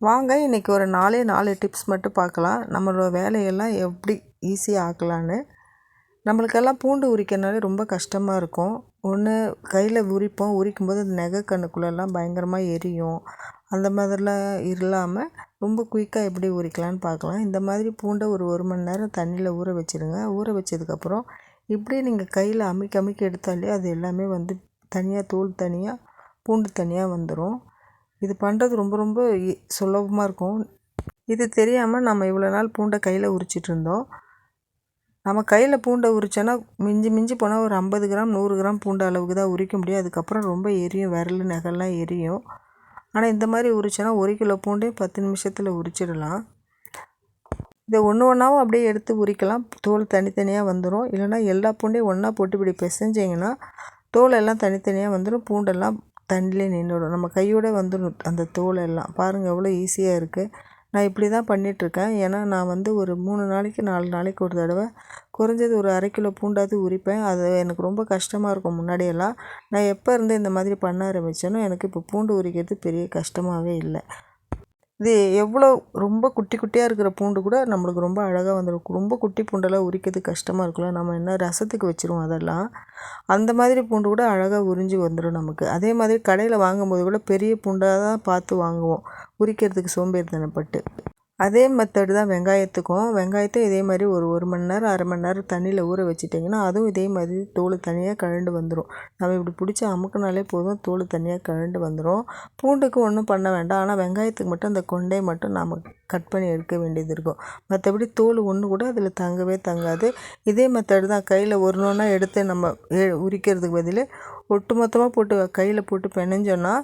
வாங்க இன்றைக்கி ஒரு 4 டிப்ஸ் மட்டும் பார்க்கலாம். நம்மளோட வேலையெல்லாம் எப்படி ஈஸியாக ஆக்கலான்னு. நம்மளுக்கெல்லாம் பூண்டு உரிக்கிறனாலே ரொம்ப கஷ்டமாக இருக்கும். ஒன்று கையில் உரிப்போம், உரிக்கும்போது அந்த நெகை கண்ணுக்குள்ளெல்லாம் பயங்கரமாக எரியும். அந்த மாதிரிலாம் இல்லாமல் ரொம்ப குயிக்காக எப்படி உரிக்கலான்னு பார்க்கலாம். இந்த மாதிரி பூண்டை ஒரு மணி நேரம் தண்ணியில் ஊற வச்சுருங்க. ஊற வச்சதுக்கப்புறம் இப்படியே நீங்கள் கையில் அமுக்கி அமுக்கி எடுத்தாலே அது எல்லாமே வந்து தனியாக தோல் தனியாக பூண்டு தனியாக வந்துடும். இது பண்ணுறது ரொம்ப ரொம்ப சுலபமாக இருக்கும். இது தெரியாமல் நம்ம இவ்வளோ நாள் பூண்டை கையில் உரிச்சிட்டு இருந்தோம். நம்ம கையில் பூண்டை உரிச்சோன்னா மிஞ்சி போனால் ஒரு 50 கிராம் 100 கிராம் பூண்டு அளவுக்கு தான் உரிக்க முடியும். அதுக்கப்புறம் ரொம்ப எரியும், விரல் நகல்லாம் எரியும். ஆனால் இந்த மாதிரி உரிச்சோன்னா 1 கிலோ பூண்டையும் 10 நிமிஷத்தில் உரிச்சிடலாம். இதை ஒன்றாவும் அப்படியே எடுத்து உரிக்கலாம். தோல் தனித்தனியாக வந்துடும். இல்லைனா எல்லா பூண்டையும் ஒன்றா போட்டு இப்படி பிசைஞ்சிங்கன்னா தோல் எல்லாம் தனித்தனியாக வந்துடும். பூண்டெல்லாம் தண்ணிலே நின்றுடும். நம்ம கையோட வந்துடும் அந்த தோல் எல்லாம். பாருங்கள் எவ்வளோ ஈஸியாக இருக்குது. நான் இப்படி தான் பண்ணிகிட்ருக்கேன். ஏன்னா நான் வந்து ஒரு 3 நாளைக்கு 4 நாளைக்கு ஒரு தடவை குறைஞ்சது ஒரு 1/2 கிலோ பூண்டாவது உரிப்பேன். அது எனக்கு ரொம்ப கஷ்டமாக இருக்கும் முன்னாடியெல்லாம். நான் எப்போ இருந்து இந்த மாதிரி பண்ண ஆரம்பித்தேனோ எனக்கு இப்போ பூண்டு உரிக்கிறது பெரிய கஷ்டமாகவே இல்லை. இது எவ்வளோ ரொம்ப குட்டி குட்டியாக இருக்கிற பூண்டு கூட நம்மளுக்கு ரொம்ப அழகாக வந்துடும். ரொம்ப குட்டி பூண்டெல்லாம் உரிக்கிறது கஷ்டமாக இருக்குல்ல, நம்ம என்ன ரசத்துக்கு வச்சுருவோம் அதெல்லாம். அந்த மாதிரி பூண்டு கூட அழகாக உறிஞ்சி வந்துடும் நமக்கு. அதே மாதிரி கடையில் வாங்கும்போது கூட பெரிய பூண்டாக தான் பார்த்து வாங்குவோம், உரிக்கிறதுக்கு சோம்பேறித்தனப்பட்டு. அதே மெத்தடு தான் வெங்காயத்துக்கும். வெங்காயத்தையும் இதே மாதிரி ஒரு மணி நேரம் 1/2 மணி நேரம் தண்ணியில் ஊற வச்சுட்டிங்கன்னா அதுவும் இதே மாதிரி தோல் தனியாக கழண்டு வந்துடும். நம்ம இப்படி பிடிச்சி அமுக்குனாலே போதும், தோல் தனியாக கழண்டு வந்துடும். பூண்டுக்கு ஒன்றும் பண்ண வேண்டாம். ஆனால் வெங்காயத்துக்கு மட்டும் அந்த கொண்டையை மட்டும் நாம் கட் பண்ணி எடுக்க வேண்டியது இருக்கும். மற்றபடி தோல் ஒன்று கூட அதில் தங்கவே தங்காது. இதே மெத்தடு தான். கையில் ஒன்றா எடுத்து நம்ம உரிக்கிறதுக்கு பதில் ஒட்டுமொத்தமாக போட்டு கையில் போட்டு பிணைஞ்சோன்னா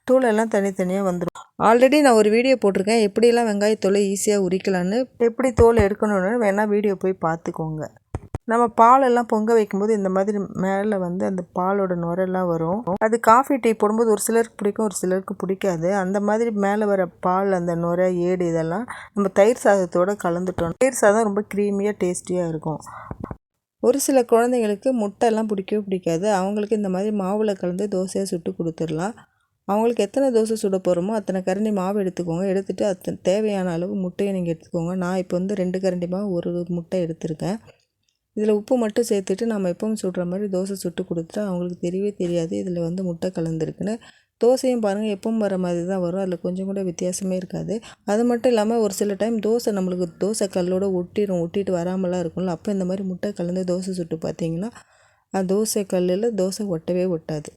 தோல் எல்லாம் தனித்தனியாக வந்துடும். ஆல்ரெடி நான் ஒரு வீடியோ போட்டிருக்கேன், எப்படியெல்லாம் வெங்காயத்தோலை ஈஸியாக உரிக்கலான்னு. எப்படி தோல் எடுக்கணும்னு வேணால் வீடியோ போய் பார்த்துக்கோங்க. நம்ம பாலெல்லாம் பொங்க வைக்கும்போது இந்த மாதிரி மேலே வந்து அந்த பாலோட நுரெல்லாம் வரும். அது காஃபி டீ போடும்போது ஒரு சிலருக்கு பிடிக்கும், ஒரு சிலருக்கு பிடிக்காது. அந்த மாதிரி மேலே வர பால் அந்த நுரை ஏடு இதெல்லாம் நம்ம தயிர் சாதத்தோடு கலந்துட்டோம். தயிர் சாதம் ரொம்ப க்ரீமியாக டேஸ்டியாக இருக்கும். ஒரு சில குழந்தைங்களுக்கு முட்டைலாம் பிடிக்கவே பிடிக்காது. அவங்களுக்கு இந்த மாதிரி மாவில் கலந்து தோசையாக சுட்டு கொடுத்துடலாம். அவங்களுக்கு எத்தனை தோசை சுட போகிறோமோ அத்தனை கரண்டி மாவு எடுத்துக்கோங்க. எடுத்துகிட்டு தேவையான அளவு முட்டையை நீங்கள் எடுத்துக்கோங்க. நான் இப்போ வந்து 2 கரண்டி மாவு 1 முட்டை எடுத்திருக்கேன். இதில் உப்பு மட்டும் சேர்த்துட்டு நம்ம எப்பவும் சுடுற மாதிரி தோசை சுட்டு கொடுத்துட்டா அவங்களுக்கு தெரியவே தெரியாது இதில் வந்து முட்டை கலந்துருக்குன்னு. தோசையும் பாருங்கள் எப்பவும் வர மாதிரி தான் வரும், அதில் கொஞ்சம் கூட வித்தியாசமே இருக்காது. அது மட்டும் இல்லாமல் ஒரு சில டைம் தோசை நம்மளுக்கு தோசை கல்லோடு ஒட்டிட்டு வராமலாம் இருக்கும்ல, அப்போ இந்த மாதிரி முட்டை கலந்து தோசை சுட்டு பார்த்தீங்கன்னா தோசை கல்லில் தோசை ஒட்டவே ஒட்டாது.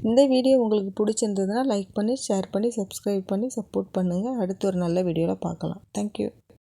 இந்த வீடியோ உங்களுக்கு பிடிச்சிருந்ததுன்னா லைக் பண்ணி, ஷேர் பண்ணி, சப்ஸ்கிரைப் பண்ணி சப்போர்ட் பண்ணுங்கள். அடுத்து ஒரு நல்ல வீடியோவில் பார்க்கலாம். தேங்க்யூ.